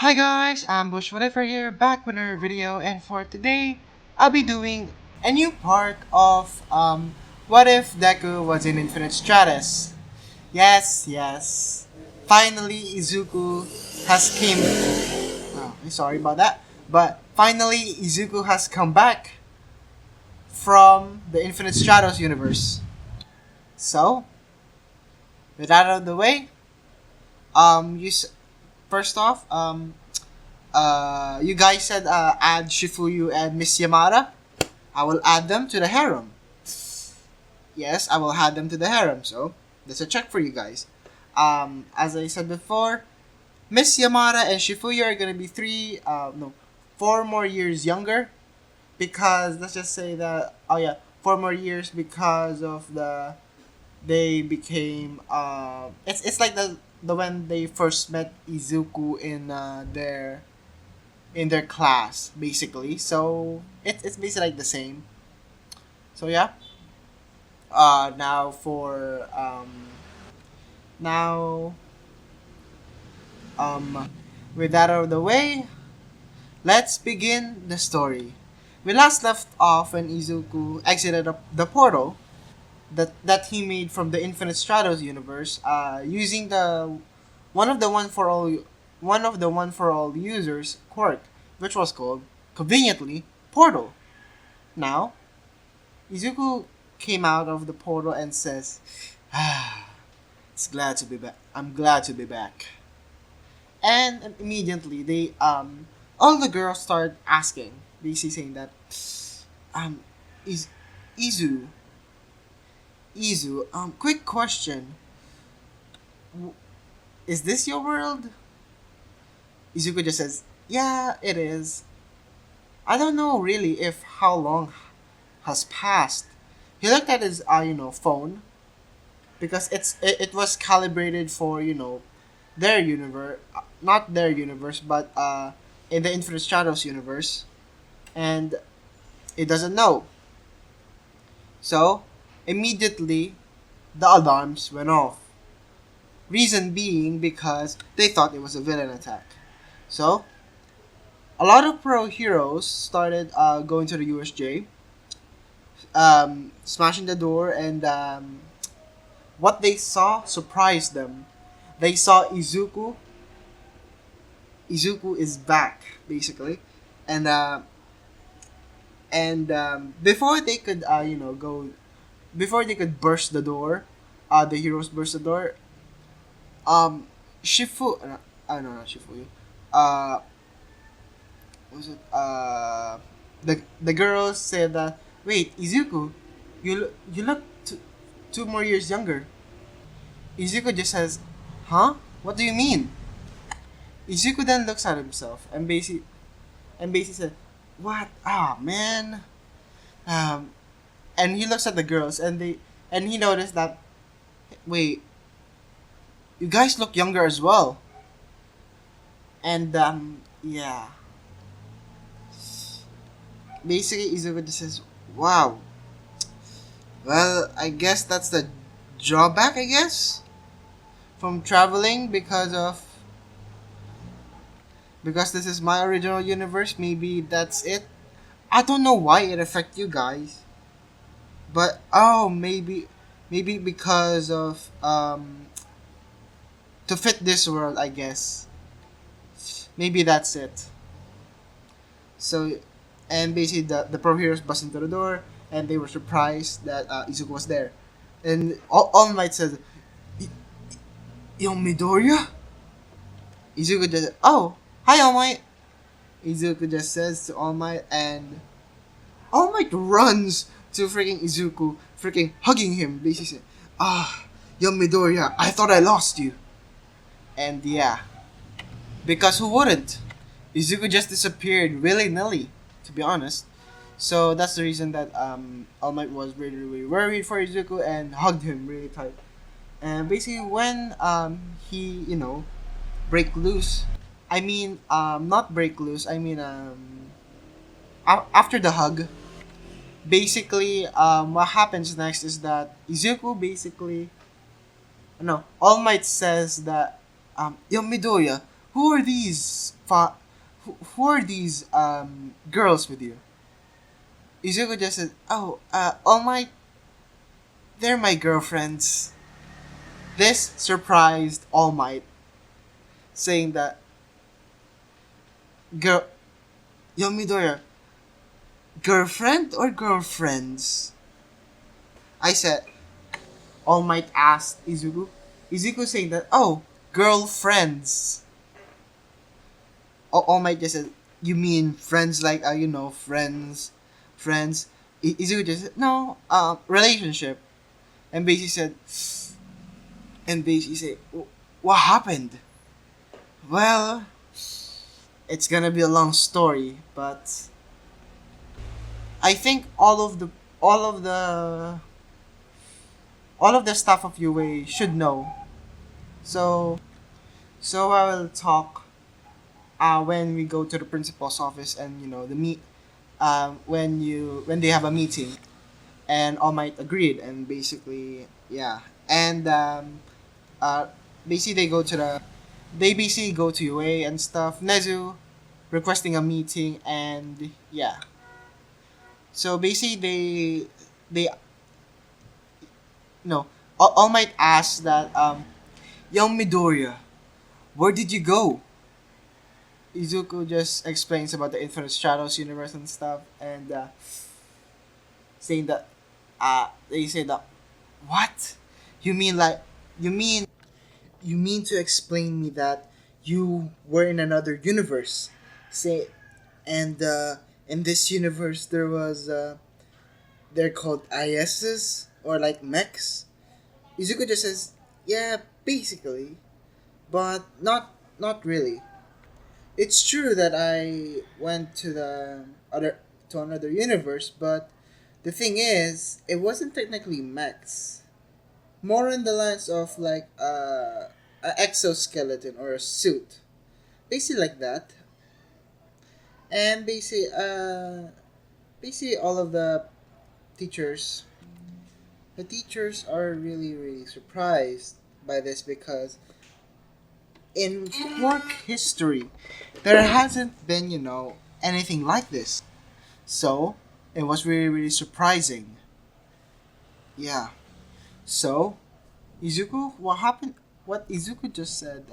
Hi guys, I'm Bush Whatever here, back with another video, and for today, I'll be doing a new part of what if Deku was in Infinite Stratos? Yes. Finally, Izuku has came. Oh, I'm sorry about that, but finally, Izuku has come back from the Infinite Stratos universe. So, with that out of the way, first off, you guys said add Shifuyu and Miss Yamada. I will add them to the harem. Yes, I will add them to the harem. So that's a check for you guys. As I said before, Miss Yamada and Shifuyu are gonna be no, 4 more years younger because let's just say that 4 more years because of they became it's like the when they first met Izuku in their class basically, so it's basically like the same. So yeah, now for now with that out of the way, let's begin the story. We last left off when Izuku exited the portal that he made from the Infinite Stratos universe, using the one of the one for all users quirk, which was called conveniently Portal. Now, Izuku came out of the portal and says, "Ah, it's glad to be back. I'm glad to be back." And immediately they all the girls start asking, basically saying that um is Izu quick question. Is this your world? Izuku just says, "Yeah, it is." I don't know really if how long has passed. He looked at his phone because it was calibrated for their universe, not their universe, but in the Infinite Stratos universe, and it doesn't know. So immediately the alarms went off. Reason being because they thought it was a villain attack. So a lot of pro heroes started going to the USJ, smashing the door, and what they saw surprised them. They saw Izuku. Izuku is back, basically, and before they could go, before they could burst the door, the heroes burst the door. Shifu, no, not Shifu. Uh, was it the girls said that, wait, Izuku, you look 2 more years younger. Izuku just says, huh? What do you mean? Izuku then looks at himself and basically said, what? Ah, man. Um, and he looks at the girls and he noticed that, wait, you guys look younger as well. And yeah, basically Izuku just says, wow. Well, I guess that's the drawback, I guess, from traveling because this is my original universe. Maybe that's it. I don't know why it affect you guys, but maybe because of to fit this world, I guess. Maybe that's it. So, and basically the pro heroes bust into the door and they were surprised that Izuku was there, and All Might said, "Yo, Midoriya." Izuku just, oh, hi, All Might. Izuku just says to All Might, and All Might runs to freaking Izuku, freaking hugging him. Basically, yo, Midoriya, I thought I lost you. And yeah, because who wouldn't? Izuku just disappeared willy nilly, to be honest. So that's the reason that All Might was really worried for Izuku and hugged him really tight. And basically, when he break loose, I mean not break loose. I mean after the hug, basically what happens next is that Izuku basically no All Might says that yo, Midoriya, who are these who are these girls with you? Izuku just said, "Oh, all my they're my girlfriends." This surprised All Might, saying that, "Girl, Yomidora, girlfriend or girlfriends?" I said, All Might asked Izuku. Izuku saying that, "Oh, girlfriends." All Might just said, "You mean friends like, friends?" Izuku just said, "No, relationship." And basically said, "What happened?" Well, it's gonna be a long story, but I think all of the all of the staff of UA should know. So I will talk when we go to the principal's office, and the meet when they have a meeting, and All Might agreed, and basically, yeah, and uh basically they basically go to UA and stuff. Nezu requesting a meeting, and yeah. So basically they no All Might ask that, young Midoriya, where did you go? Izuku just explains about the Infinite Stratos universe and stuff, and saying that they say that, what? You mean like you mean you mean to explain me that you were in another universe? Say, and in this universe there was they're called ISs, or like mechs. Izuku just says, yeah, basically, but not really. It's true that I went to the other to another universe, but the thing is, it wasn't technically mechs. More on the lines of like a exoskeleton or a suit, basically like that. And basically all of teachers, the teachers are really surprised by this, because in Quirk history, there hasn't been anything like this. So it was really surprising. Yeah. So Izuku, what happened? What Izuku just said,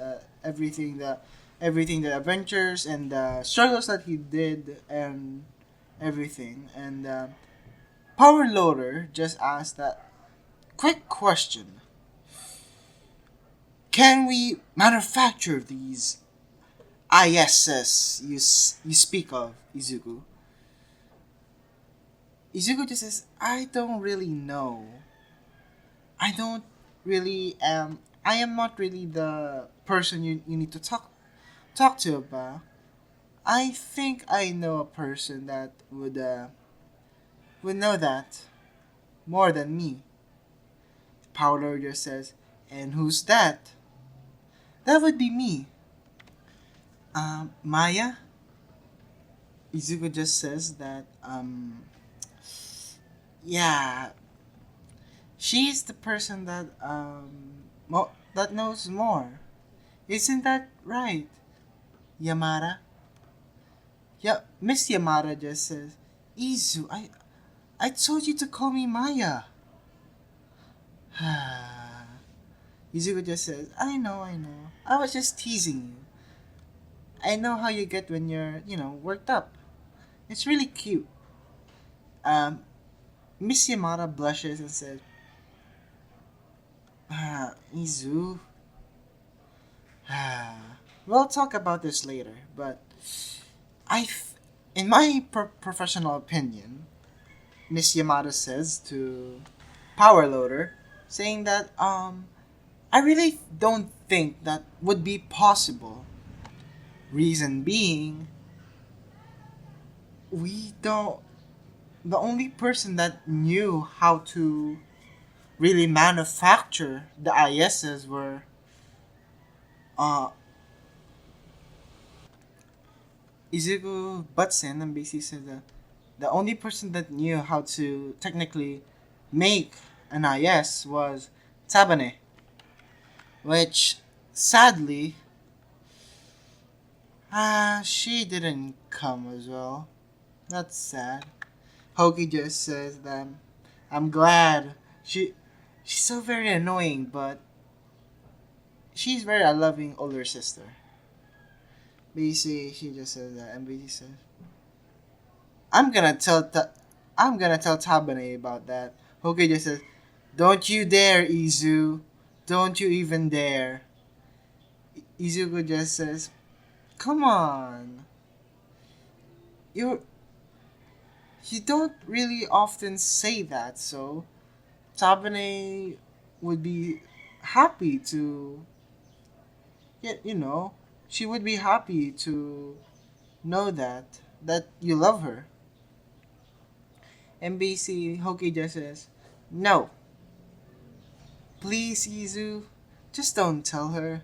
everything, the adventures and the struggles that he did, and everything. And Power Loader just asked that quick question: can we manufacture these ISS you speak of, Izuku? Izuku just says, I don't really know. I don't really I am not really the person you need to talk to about. I think I know a person that would know that more than me. Power just says, and who's that? That would be me. Maya? Izuku just says that, yeah, she's the person that, that knows more. Isn't that right, Yamada? Yeah, Miss Yamada just says, I told you to call me Maya. Izuku just says, I know. I was just teasing you. I know how you get when you're, worked up. It's really cute. Um, Miss Yamada blushes and says, Izu, we'll talk about this later, but I, in my professional opinion, Miss Yamada says to Power Loader, saying that, I really don't think that would be possible. Reason being, we don't. The only person that knew how to really manufacture the ISs were uh, Izuku butts in and basically said that the only person that knew how to technically make an IS was Tabane, which sadly She didn't come as well. That's sad. Hoki just says that I'm glad. She's so very annoying, but she's very a loving older sister. Basically, she just says that, and basically says, "I'm gonna tell I'm gonna tell Tabane about that." Hoki just says, "Don't you dare, Izu! Don't you even dare!" Izuku just says, "Come on, you you don't really often say that, so Tabane would be happy to, yeah, she would be happy to know that you love her." NBC Hoki just says, "No, please, Izu, just don't tell her.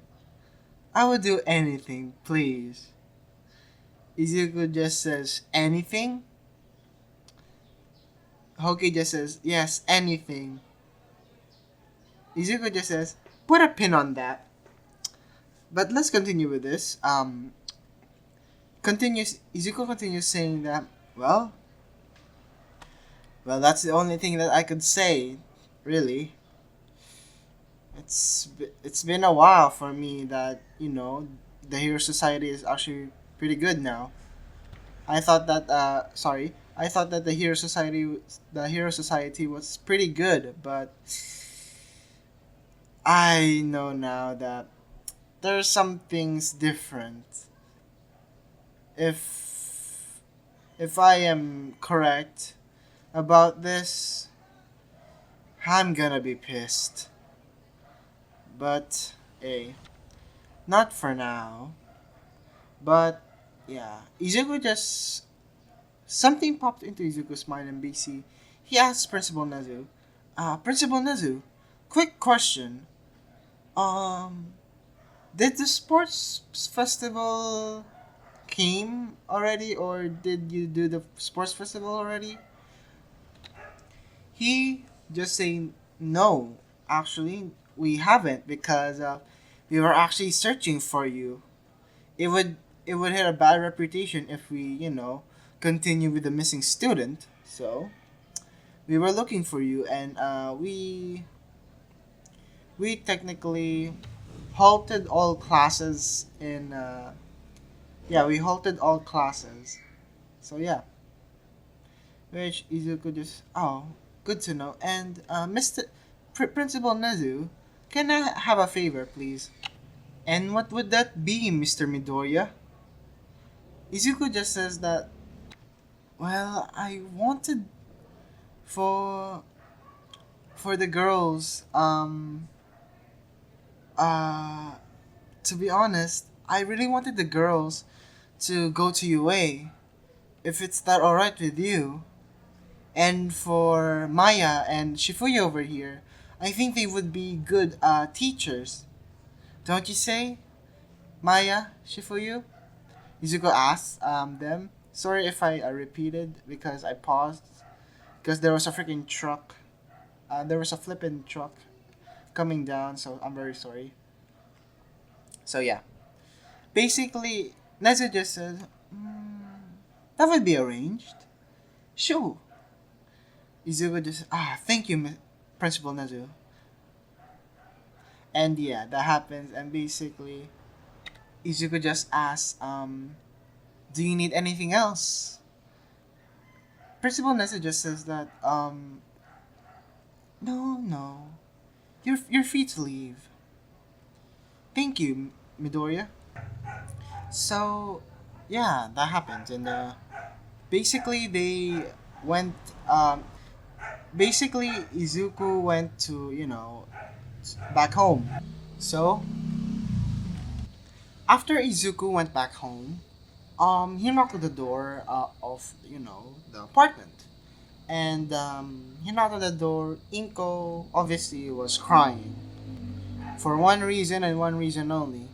I would do anything, please." Izuku just says, "Anything?" Hoki just says, "Yes, anything." Izuku just says, "Put a pin on that." But let's continue with this. Izuku continues saying that, well, that's the only thing that I could say, really. It's been a while for me that the Hero Society is actually pretty good now. I thought that I thought that the Hero Society was pretty good, but I know now that there's some things different. If I am correct about this, I'm gonna be pissed. But hey, not for now. But yeah, Izuku just something popped into Izuku's mind and BC. He asked Principal Nezu, Principal Nezu, quick question. Um, did the sports festival came already, or did you do the sports festival already? He just saying no. Actually, we haven't because we were actually searching for you. It would hit a bad reputation if we continue with the missing student. So we were looking for you, and we technically halted all classes in yeah, we halted all classes. So yeah, which Izuku just, oh, good to know. And Mr. Principal Nezu, can I have a favor, please? And what would that be, Mr. Midoriya? Izuku just says that, well, I wanted for the girls, uh to be honest, I really wanted the girls to go to UA, if it's that alright with you. And for Maya and Shifuya over here, I think they would be good teachers. Don't you say, Maya, Shifuya? Izuku asks them. Sorry if I repeated because I paused. Because there was a freaking truck. There was a flippin' truck coming down, so I'm very sorry. So yeah. Basically, Nezu just said, that would be arranged. Sure. Izuku just, thank you, Principal Nezu. And yeah, that happens, and basically, Izuku just asks, do you need anything else? Principal Nezu just says that, no. You're free to leave. Thank you, Midoriya. So, yeah, that happened, and basically they went. Basically, Izuku went to back home. So after Izuku went back home, he knocked at the door of the apartment, and he knocked at the door. Inko obviously was crying for one reason and one reason only,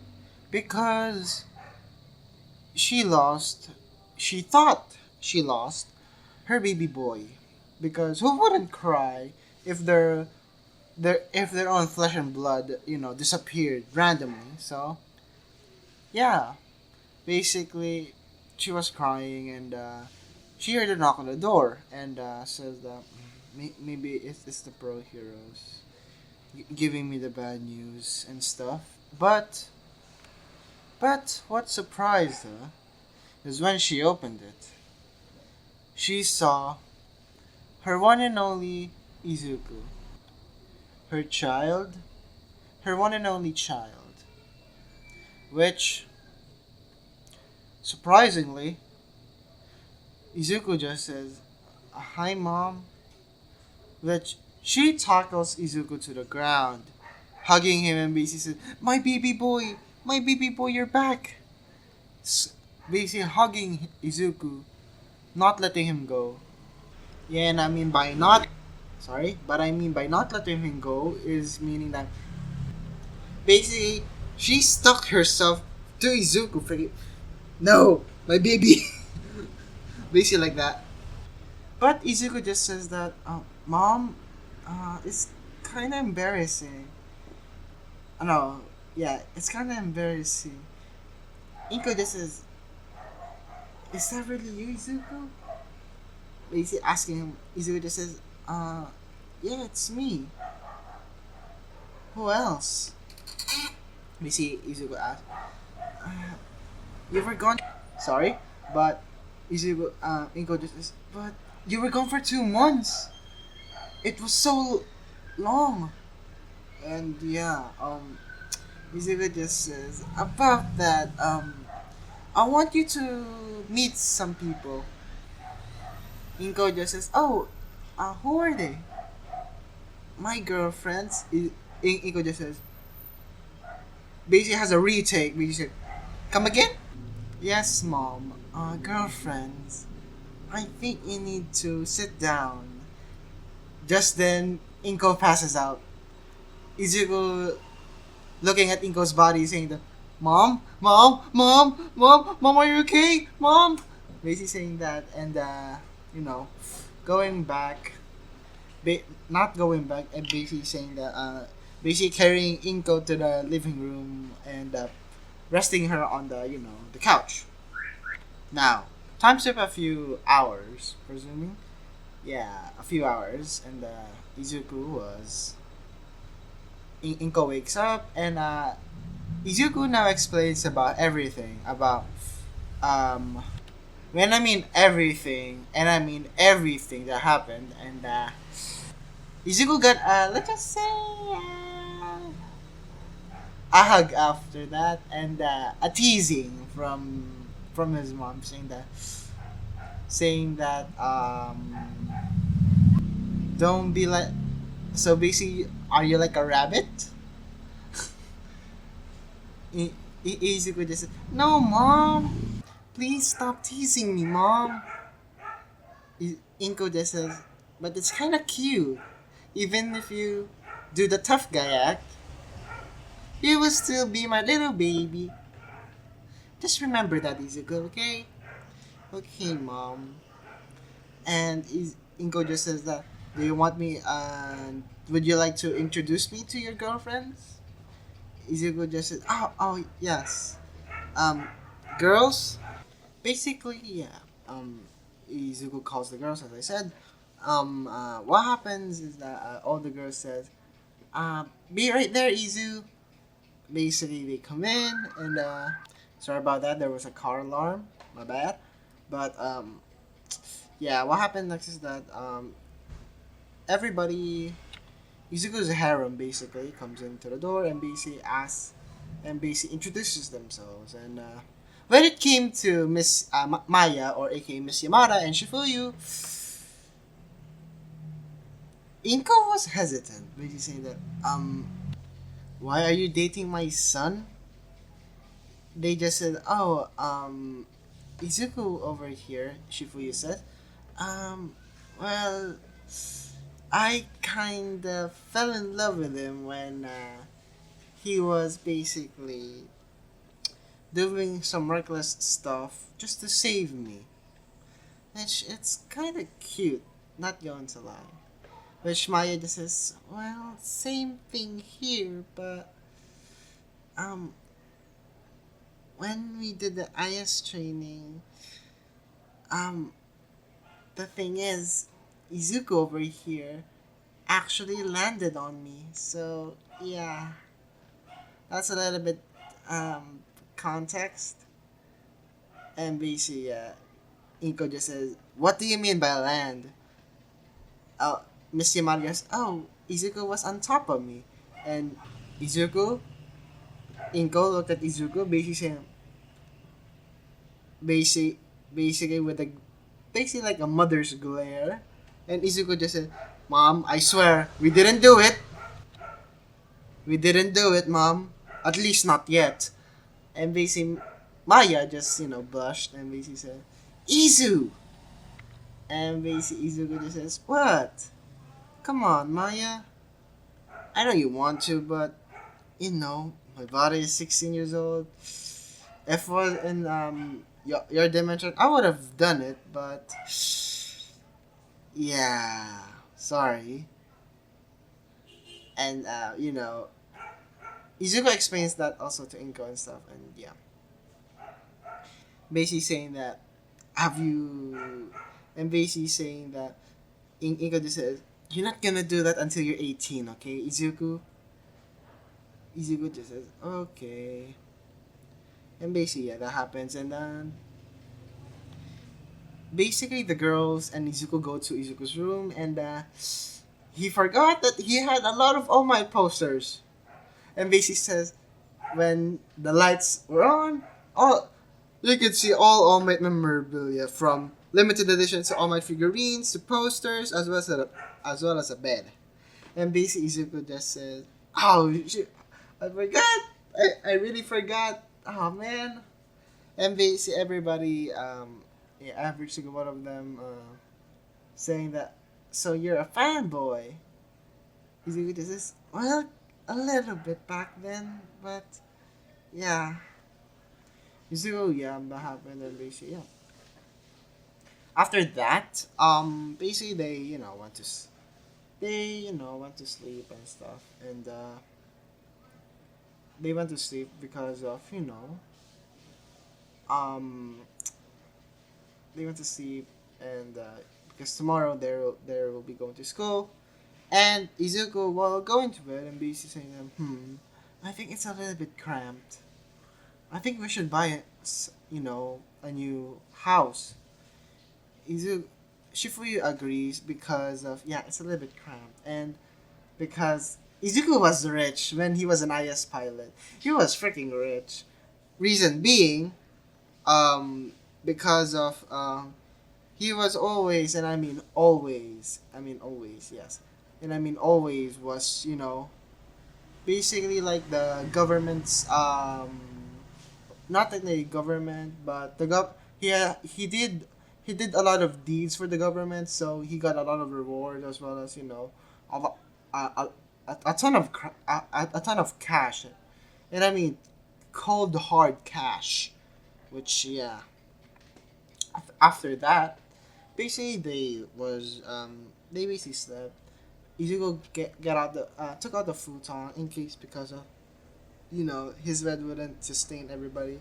because she lost. She thought she lost her baby boy, because who wouldn't cry if their own flesh and blood disappeared randomly. So yeah, Basically, she was crying and she heard a knock on the door and says that maybe it's the pro heroes giving me the bad news and stuff. But what surprised her is when she opened it, she saw her one and only Izuku, her child, her one and only child, which surprisingly, Izuku just says, "Hi, mom," which she tackles Izuku to the ground, hugging him and basically says, my baby boy, you're back." Basically hugging Izuku, not letting him go. Yeah, and I mean by not, sorry, but I mean by not letting him go is meaning that basically she stuck herself to Izuku. No, my baby. Basically like that. But Izuku just says that, Mom, it's kind of embarrassing. No, yeah, it's kind of embarrassing. Inko just says, is that really you, Izuku? Basically asking him, Izuku just says, yeah, it's me. Who else? Basically, Izuku asks, you were gone. Sorry, but Izuku, Inko just says, but you were gone for 2 months. It was so long. And yeah, Izuku just says about that. I want you to meet some people. Inko just says, "Oh, who are they?" My girlfriends. Inko just says, basically has a retake. Basically, come again? Yes, mom. Girlfriends. I think you need to sit down. Just then, Inko passes out. Izuku looking at Inko's body, saying that, "Mom, mom, mom, mom, mom, are you okay, mom?" Basically saying that, and you know, going back, not going back, and basically saying that, basically carrying Inko to the living room and resting her on the couch. Now, time skip a few hours, presuming. Yeah, a few hours, and Izuku was. Inko wakes up, and Izuku now explains about everything about when I mean everything, and I mean everything that happened, and Izuku got let's just say a hug after that, and a teasing from his mom saying that don't be like, so basically, are you like a rabbit? Izuku just said, "No, mom, please stop teasing me, mom." Inko just says, "But it's kind of cute. Even if you do the tough guy act, you will still be my little baby. Just remember that, Izuku, okay?" "Okay, mom." And Inko just says that, "Do you want me, would you like to introduce me to your girlfriends?" Izuku just says, "Oh, yes. Um, girls?" Basically, yeah. Izuku calls the girls, as I said. What happens is that all the girls says, "Be right there, Izu." Basically, they come in, and sorry about that. There was a car alarm. My bad. But yeah. What happened next is that everybody, Izuku's harem basically comes into the door and basically asks and basically introduces themselves. And when it came to Miss Maya, or aka Miss Yamada and Shifuyu, Inko was hesitant, basically saying that, why are you dating my son? They just said, "Oh, Izuku over here," Shifuyu said, um, well, I kinda fell in love with him when he was basically doing some reckless stuff just to save me. Which it's kind of cute, not going to lie. Which Maya just says, "Well, same thing here, but um, when we did the IS training, um, the thing is, Izuku over here actually landed on me. So yeah, that's a little bit um context. And basically, Inko just says, "What do you mean by land?" Oh, Miss Yamada goes, "Oh, Izuku was on top of me," and Izuku, Inko looked at Izuku, basically saying, basic, basically with a basically like a mother's glare, and Izuku just said, "Mom, I swear we didn't do it. We didn't do it, Mom. At least not yet." And basically, Maya just blushed and basically said, "Izu." And basically, Izuku just says, "What? Come on, Maya. I know you want to, but my body is 16 years old. If was in your dimension, I would have done it, but yeah, sorry." And Izuku explains that also to Inko and stuff, and yeah, basically saying that have you, and basically saying that Inko just says, "You're not gonna do that until you're 18, okay, Izuku?" Izuku just says, "Okay." And basically, yeah, that happens, and then basically the girls and Izuku go to Izuku's room, and he forgot that he had a lot of All Might posters, and basically says when the lights were on, all you could see All Might memorabilia from limited editions to All Might figurines to posters as well as a bed. And basically Izuku just says, "Oh shit, I forgot. I really forgot. Oh man." And basically everybody, every single one of them, saying that, "So you're a fanboy?" Izuku just says, "Well, a little bit back then, but yeah." Izuku, yeah, that happened, and basically, yeah. After that, basically they went to sleep and stuff, and they went to sleep because of um they went to sleep, and because tomorrow they will be going to school, and Izuku will go into bed and basically saying them, I think it's a little bit cramped. I think we should buy a new house. Izuku Shifuyu agrees because of it's a little bit cramped, and because Izuku was rich when he was an IS pilot. He was freaking rich. Reason being, because of he was always, and I mean always, yes, and I mean always was basically like the government's not technically government, but he did a lot of deeds for the government, so he got a lot of reward as well as a, lo- a ton of a ton of cash, and I mean cold hard cash, which yeah. After that, basically they basically slept. Izuku get out the took out the futon in case because of his bed wouldn't sustain everybody.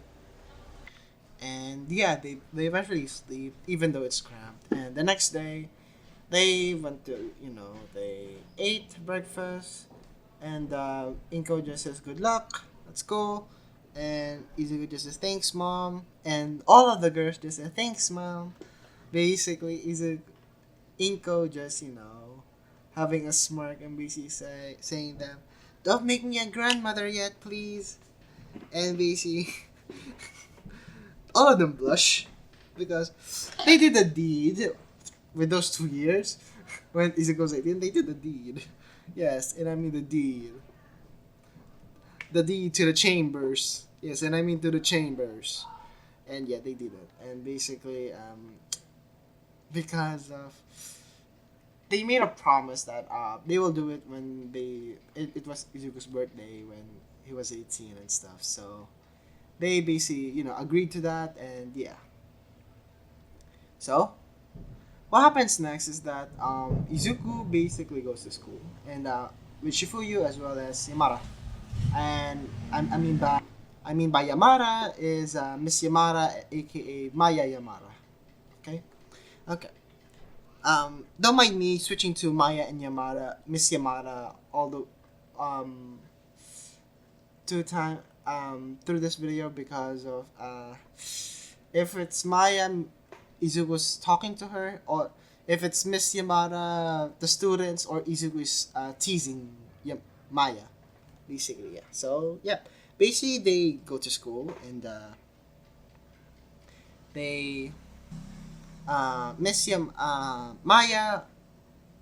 And yeah, they eventually sleep even though it's cramped. And the next day, they went to they ate breakfast, and Inko just says good luck, let's go, and Izuku just says thanks mom, and all of the girls just say thanks mom. Basically, Inko just having a smirk and basically saying them, "Don't make me a grandmother yet, please." And basically, all of them blush because they did a deed with those 2 years. When Izuku's 18, they did the deed. Yes, and I mean the deed. The deed to the chambers. Yes, and I mean to the chambers. And yeah, they did it. And basically, because of they made a promise that they will do it when it was Izuku's birthday when he was 18 and stuff. So they basically agreed to that, and yeah. So what happens next is that Izuku basically goes to school, and with Shifuyu as well as Yamara, and I mean back. I mean by Yamada is Miss Yamada, aka Maya Yamada. Okay? Okay. Don't mind me switching to Maya and Yamada, Miss Yamada, all the um two time through this video because of if it's Maya, Izuku's talking to her, or if it's Miss Yamada, the students, or Izuku's teasing Maya, basically. Yeah. So yeah, basically they go to school and they Maya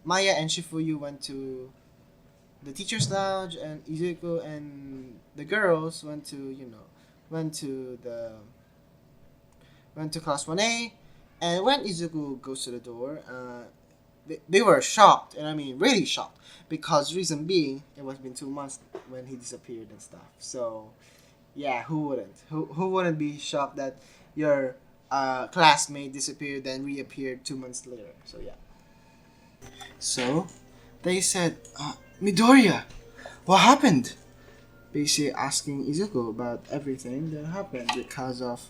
and Shifuyu went to the teachers' lounge, and Izuku and the girls went to the went to class 1A, and when Izuku goes to the door, they were shocked, and I mean really shocked, because reason being, it was been 2 months when he disappeared and stuff. So, yeah, who wouldn't? Who wouldn't be shocked that your classmate disappeared then reappeared 2 months later? So yeah. So, they said, Midoriya, what happened? Basically asking Izuku about everything that happened because of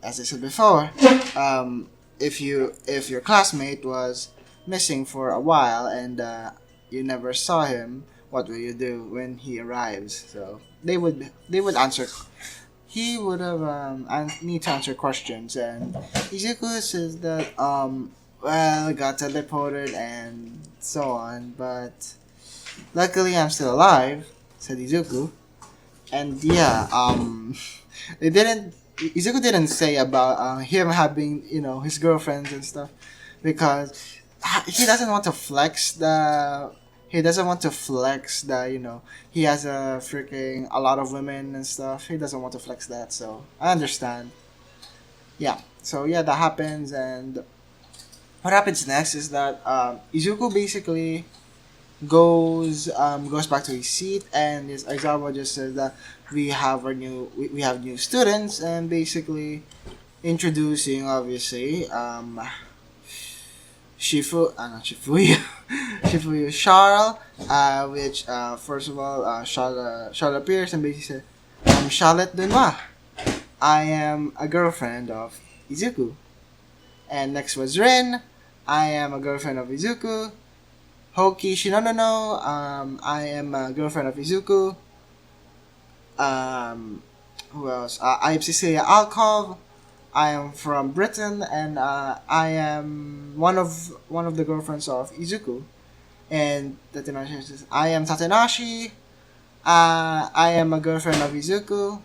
as I said before, if your classmate was missing for a while and you never saw him, what will you do when he arrives? So they would answer. He would have need to answer questions, and Izuku says that well, got teleported and so on, but luckily I'm still alive, said Izuku. And yeah, they didn't. Izuku didn't say about him having his girlfriends and stuff, because he doesn't want to flex the. He doesn't want to flex the he has a lot of women and stuff. He doesn't want to flex that, so I understand. Yeah. So yeah, that happens, and what happens next is that Izuku basically goes back to his seat, and his Aizawa just says that we have new students, and basically introducing obviously not Shifuya Shifuya Charles, which first of all Charlotte appears and basically said, I'm Charlotte Denois. I am a girlfriend of Izuku. And next was Rin. I am a girlfriend of Izuku. Hoki Shinonono, I am a girlfriend of Izuku. Who else? I am Cecilia Alkov. I am from Britain, and I am one of the girlfriends of Izuku. And Tatanashi says, I am Tatanashi. I am a girlfriend of Izuku.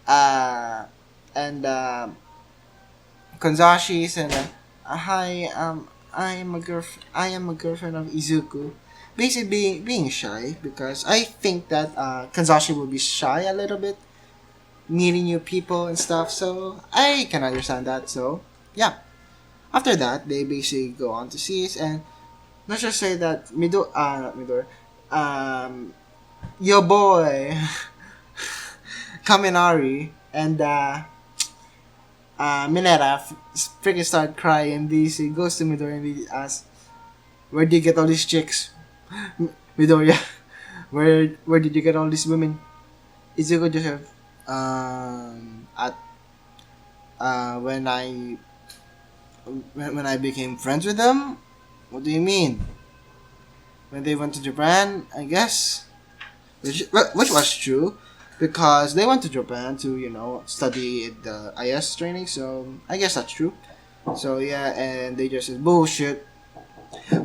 And Konzashi said, hi, I am a girlfriend of Izuku. Basically being shy, because I think that Kanzashi will be shy a little bit, meeting new people and stuff, so I can understand that. So yeah. After that, they basically go on to Seas, and let's just say that not Midor, your boy Kaminari and Mineta freaking start crying. He goes to Midori and he asks, where do you get all these chicks? Midoriya, where did you get all these women? Izuku just have, at when I became friends with them? What do you mean? When they went to Japan, I guess? Which was true, because they went to Japan to, study the IS training, so I guess that's true. So yeah, and they just said, bullshit.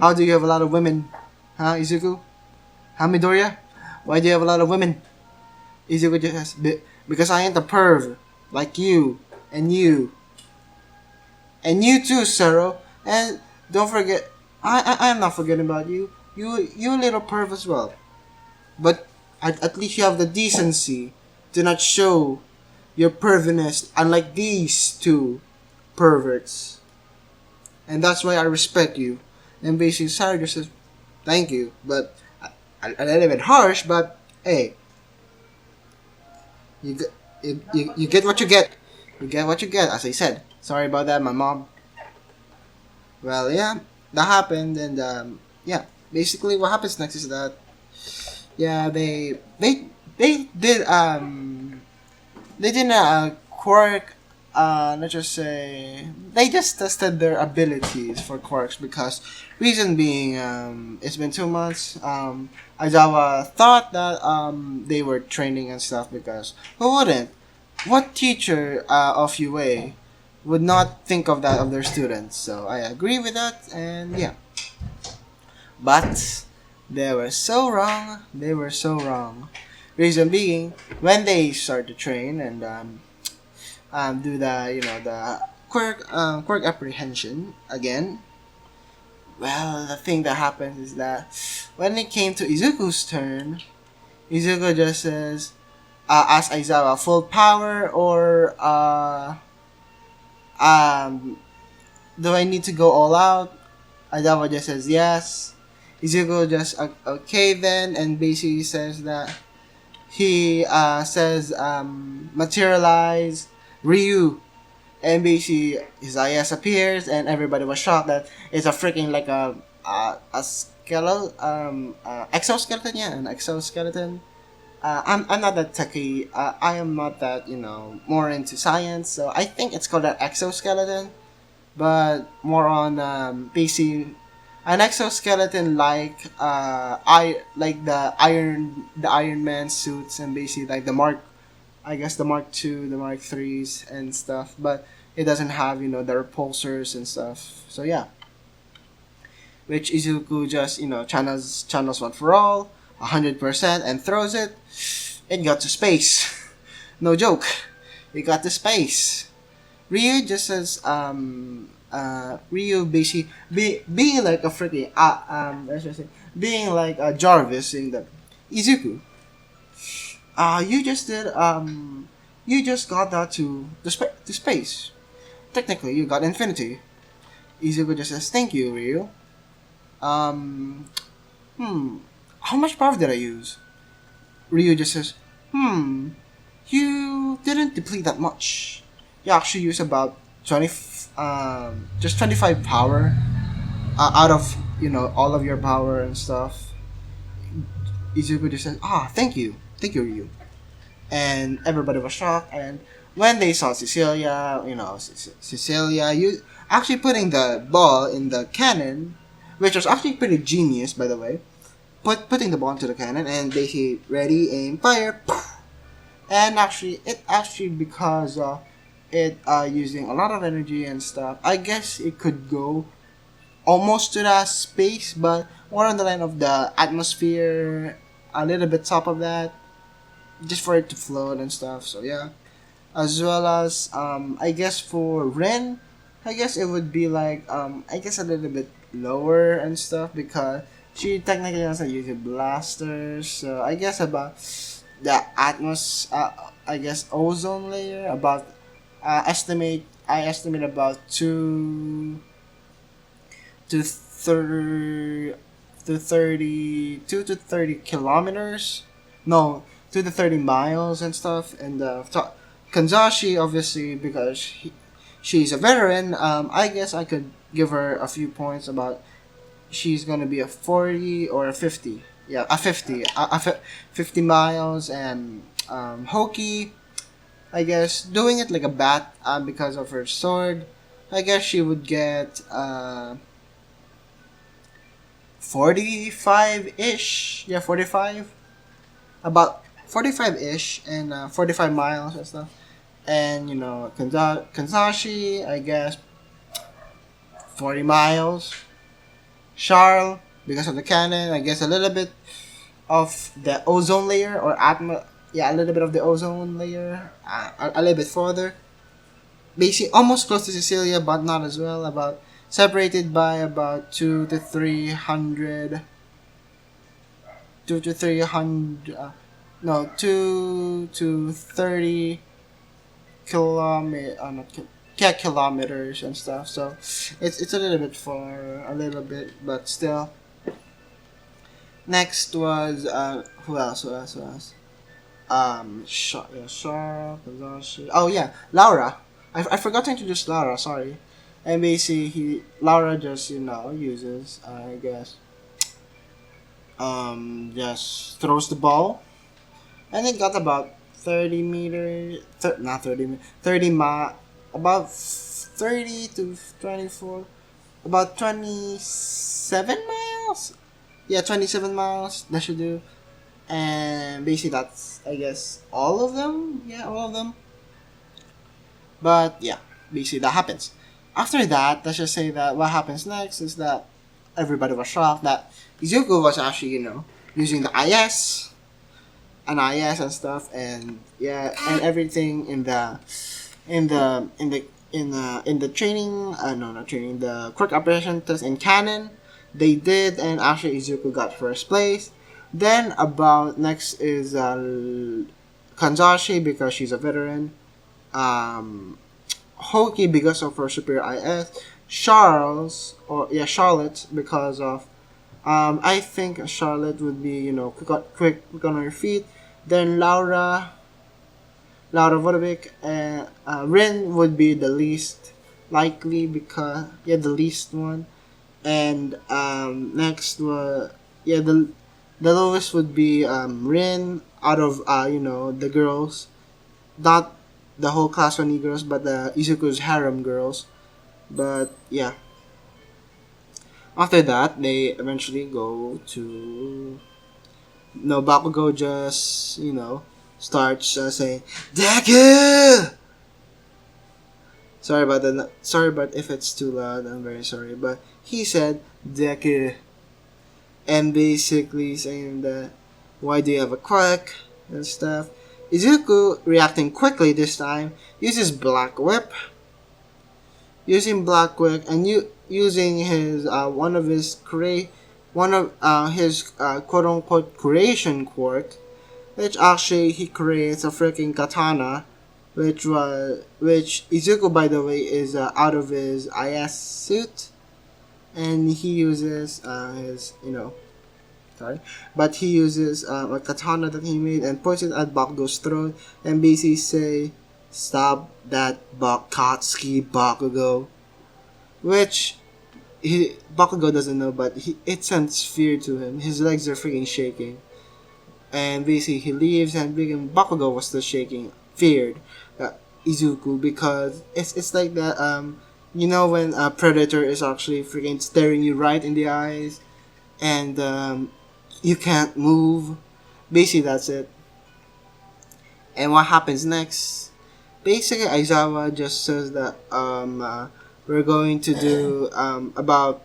How do you have a lot of women? Huh, Izuku? Huh, Midoriya? Why do you have a lot of women? Izuku just says, because I ain't a perv, like you, and you. And you too, Sero. And don't forget, I am not forgetting about you. You a little perv as well. But at least you have the decency to not show your perviness, unlike these two perverts. And that's why I respect you. And basically, Sarah just says, thank you. But a little bit harsh, but hey, you get what you get. You get what you get, as I said. Sorry about that, my mom. Well, yeah, that happened, and yeah, basically what happens next is that, yeah, they they did they did a quirk. Let's just say they just tested their abilities for quirks because reason being it's been 2 months. Aizawa thought that they were training and stuff because who wouldn't? What teacher of UA would not think of that of their students? So I agree with that, and yeah. But they were so wrong. They were so wrong. Reason being, when they start to train and do the the quirk apprehension again. Well, the thing that happens is that when it came to Izuku's turn, Izuku just says, "Ask Aizawa full power or do I need to go all out?" Aizawa just says yes. Izuku just okay then, and basically says that he says materialize Ryu, and basically his IS appears, and everybody was shocked that it's a freaking like a skeleton exoskeleton, yeah, an exoskeleton. I'm not that techy. I am not that more into science, so I think it's called an exoskeleton, but more on basically an exoskeleton like like the Iron Man suits, and basically like the Mark II, the Mark IIIs and stuff, but it doesn't have the repulsors and stuff. So yeah, which Izuku just channels one for all, 100%, and throws it. It got to space. No joke, it got to space. Ryu just says Ryu basically being like a freaking let's just say being like a Jarvis saying that Izuku, you just did you just got that to space. Technically, you got infinity. Izuku just says thank you, Ryu. Um, how much power did I use? Ryu just says, you didn't deplete that much. You actually used about 20, just 25 power out of all of your power and stuff. Izuku just says, thank you, Ryu. And everybody was shocked. And when they saw Cecilia, Cecilia, you actually putting the ball in the cannon, which was actually pretty genius, by the way. Putting the ball into the cannon and basically ready, aim, fire, and it actually because it using a lot of energy and stuff. I guess it could go almost to the space, but more on the line of the atmosphere, a little bit top of that, just for it to float and stuff. So yeah, as well as I guess for Ren, I guess it would be like I guess a little bit lower and stuff because she technically doesn't use blasters. So I guess about the I guess ozone layer about I estimate about 2 to 30 kilometers. No, 2 to 30 miles and stuff. And Kanzashi obviously because she's a veteran. I guess I could give her a few points about she's gonna be a 40 or a 50. Yeah, a 50. 50 miles. And Hoki, I guess doing it like a bat because of her sword. I guess she would get 45-ish. Yeah, 45. About 45-ish and 45 miles and stuff. And Kanzashi, I guess 40 miles. Charles, because of the cannon, I guess a little bit of the ozone layer or a little bit of the ozone layer, a little bit further. Basically, almost close to Cecilia, but not as well. About separated by about 2 to 300. 2 to 300. No, 2 to 30 kilometers and stuff. So it's a little bit far, a little bit, but still. Next was who else? Shara, Kazashi. Oh yeah, Laura. I forgot to introduce Laura. Sorry. And basically, Laura just uses I guess just throws the ball, and it got about 30 meters, not 30 meters, 30 about 30 to 24, about 27 miles. Yeah, 27 miles. That should do. And basically, that's, I guess, all of them. Yeah, all of them. But yeah, basically that happens. After that, let's just say that what happens next is that everybody was shocked that Izuku was actually, using the IS and stuff, and yeah, and everything in the in the in the training, no, not training, the Quirk apprehension test in canon, they did, and actually Izuku got first place. Then about next is Kanzashi because she's a veteran. Hoki because of her superior IS. Charlotte because of I think Charlotte would be quick on her feet. Then Laura Vodovic, and Rin would be the least likely because the least one. And next was the lowest would be Rin out of the girls, not the whole class of girls, but the Izuku's harem girls. But yeah, after that they eventually go to Bakugo just starts saying Deku. Sorry about that. Sorry, but if it's too loud, I'm very sorry. But he said Deku, and basically saying that why do you have a quirk and stuff. Izuku, reacting quickly this time, uses Black Whip. Using Black Whip and using his one of his quote unquote creation quirk, which actually he creates a freaking katana, which Izuku, by the way, is out of his IS suit, and he uses his sorry, but he uses a katana that he made and puts it at Bakugo's throat and basically say, "Stop that Katsuki Bakugo," which Bakugo doesn't know, but it sends fear to him. His legs are freaking shaking, and basically he leaves, and Bakugo was still shaking, feared Izuku because it's like that. When a predator is actually freaking staring you right in the eyes, and you can't move. Basically, that's it. And what happens next? Basically, Aizawa just says that we're going to do about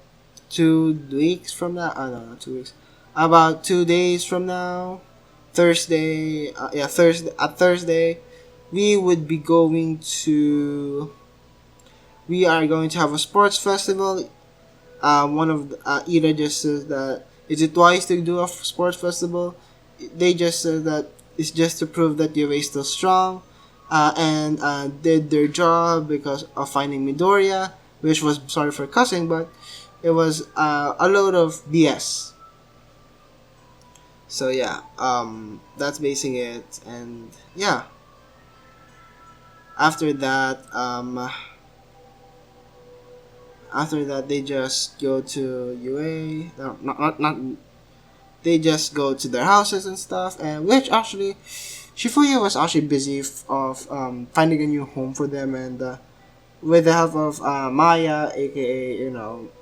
2 weeks from now. I don't know, 2 weeks. About 2 days from now, Thursday. Thursday. At Thursday, we would be going to. We are going to have a sports festival. One of Ida just says that is it wise to do a sports festival? They just said that it's just to prove that UA is still strong, and did their job because of finding Midoriya, which was, sorry for cussing, but it was a load of BS. So yeah, that's basically it, and yeah. After that, they just go to UA. No, not. They just go to their houses and stuff, and which actually, Shifuya was actually busy of finding a new home for them, and with the help of Maya, aka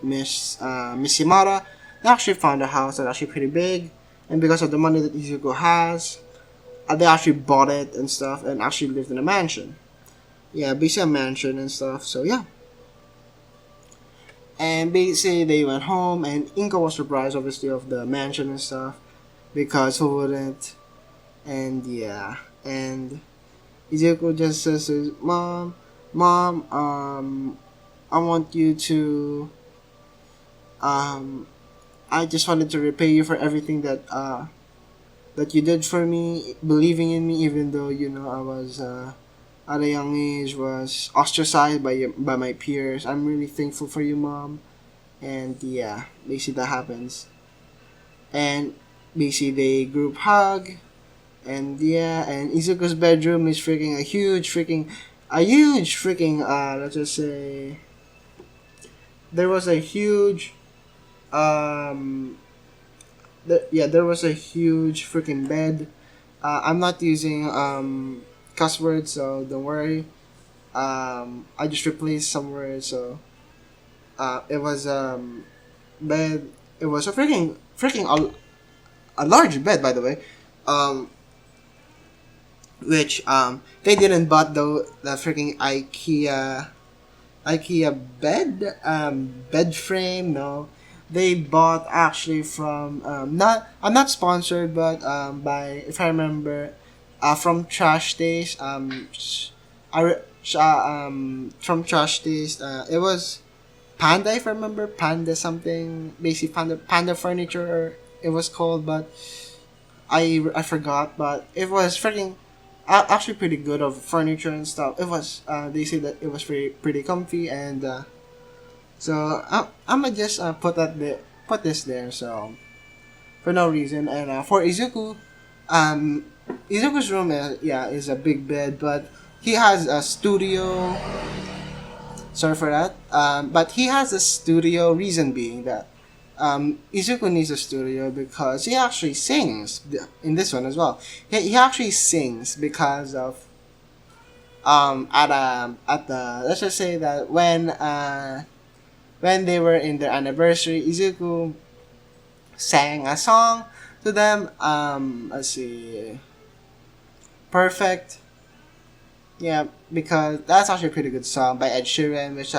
Miss Yamada, they actually found a house that's actually pretty big, and because of the money that Izuku has, they actually bought it and stuff, and actually lived in a mansion. Yeah, basically a mansion and stuff. So yeah. And basically, they went home, and Inko was surprised, obviously, of the mansion and stuff, because who wouldn't? And yeah, and Izuku just says, "Mom, I want you to, I just wanted to repay you for everything that you did for me, believing in me, even though I was at a young age was ostracized by my peers. I'm really thankful for you, Mom." And yeah, basically that happens. And basically they group hug, and yeah, and Izuku's bedroom is freaking a huge freaking let's just say there was a huge there was a huge freaking bed, I'm not using cuss words, so don't worry. I just replaced some words, so it was bed. It was a freaking a large bed, by the way. Um, which they didn't bought the freaking IKEA bed frame. No, they bought actually from not I'm not sponsored, but by, if I remember, from Trash Days. From Trash Days. It was Panda, if I remember, Panda something, basic Panda furniture, it was called, but I forgot. But it was freaking actually pretty good of furniture and stuff. It was they say that it was pretty comfy, and so I'm gonna just put this there. So for no reason, and for Izuku, um, Izuku's room is a big bed, but he has a studio. Sorry for that. But he has a studio. Reason being that Izuku needs a studio because he actually sings in this one as well. He actually sings because of at the, let's just say that when they were in their anniversary, Izuku sang a song to them. Let's see, Perfect. Yeah, because that's actually a pretty good song by Ed Sheeran, which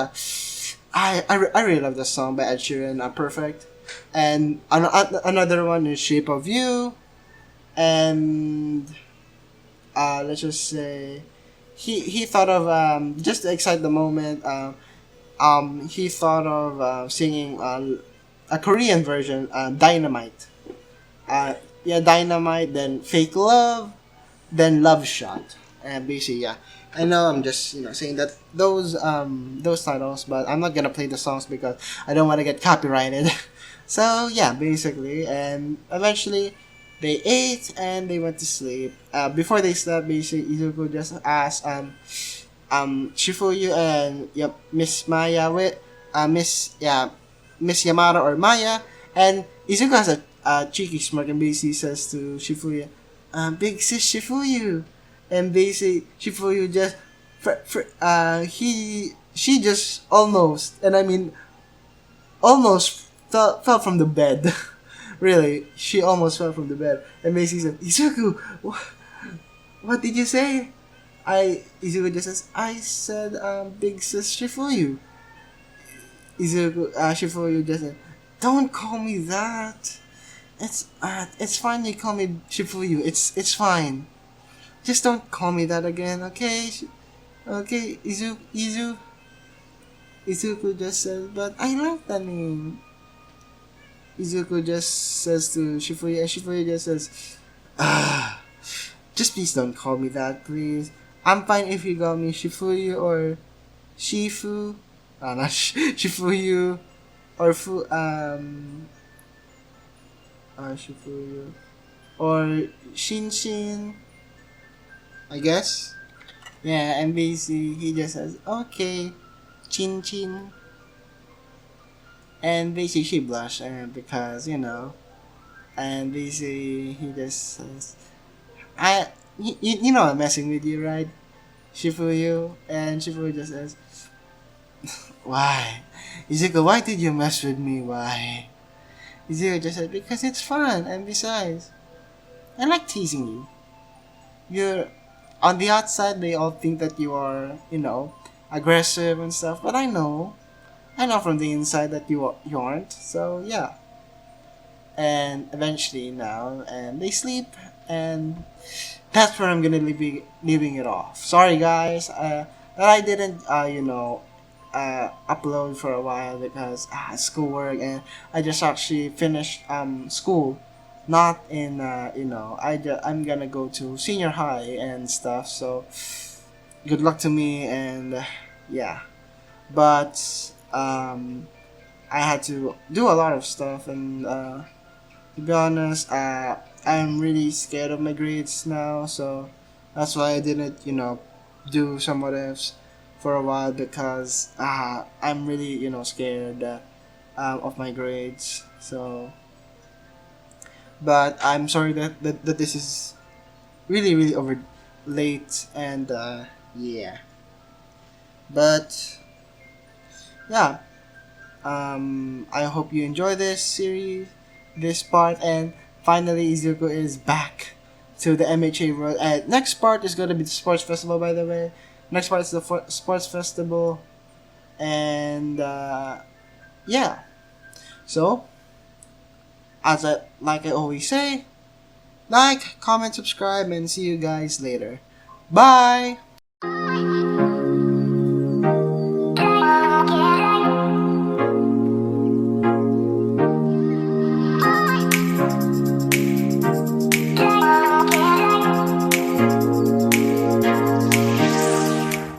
I really love the song by Ed Sheeran, Perfect. And another one is Shape of You, and let's just say he thought of just to excite the moment. He thought of singing a Korean version, Dynamite. Uh, yeah, Dynamite. Then Fake Love. Then Love Shot. And basically, yeah. I know I'm just saying that those titles, but I'm not gonna play the songs because I don't want to get copyrighted. So yeah, basically, and eventually they ate and they went to sleep. Before they slept, basically Izuku just asked Shifuyu and yep, Miss Maya with Miss Yamada or Maya, and Izuku has a cheeky smirk and basically says to Shifuya, Big Sis Shifuyu, and basically Shifuyu just she just almost, and I mean almost fell from the bed. Really, she almost fell from the bed, and basically said, Izuku, what did you say? Izuku just says, I said Big Sis Shifuyu. Shifuyu just said, don't call me that. It's fine. You call me Shifuyu. It's fine. Just don't call me that again, okay? Okay, Izuku just says, but I like that name. Izuku just says to Shifuyu, and Shifuyu just says, just please don't call me that, please. I'm fine if you call me Shifuyu or Shifu. Not Shifuyu or Shifuyu or Shinshin, I guess. Yeah, and basically he just says, okay, Chin Chin. And basically she blushed because, and basically he just says, you know I'm messing with you, right? Shifuyu. And Shifuyu just says, why? Izuku, why did you mess with me? Why? Izuku just says, because it's fun, and besides, I like teasing you. You're on the outside, they all think that you are, aggressive and stuff, but I know from the inside that you aren't. So yeah. And eventually now, and they sleep, and that's where I'm gonna leaving it off. Sorry guys, that I didn't upload for a while because schoolwork, and I just actually finished school, not in I'm gonna go to senior high and stuff. So good luck to me, and yeah, but I had to do a lot of stuff, and to be honest, I'm really scared of my grades now, so that's why I didn't, do some what ifs for a while because I'm really, scared of my grades. So, but I'm sorry that this is really over late, and yeah. But yeah, I hope you enjoy this series, this part, and finally Izuku is back to the MHA world. And next part is gonna be the sports festival, by the way. Next part is the sports festival, and yeah. So, like I always say, like, comment, subscribe, and see you guys later. Bye.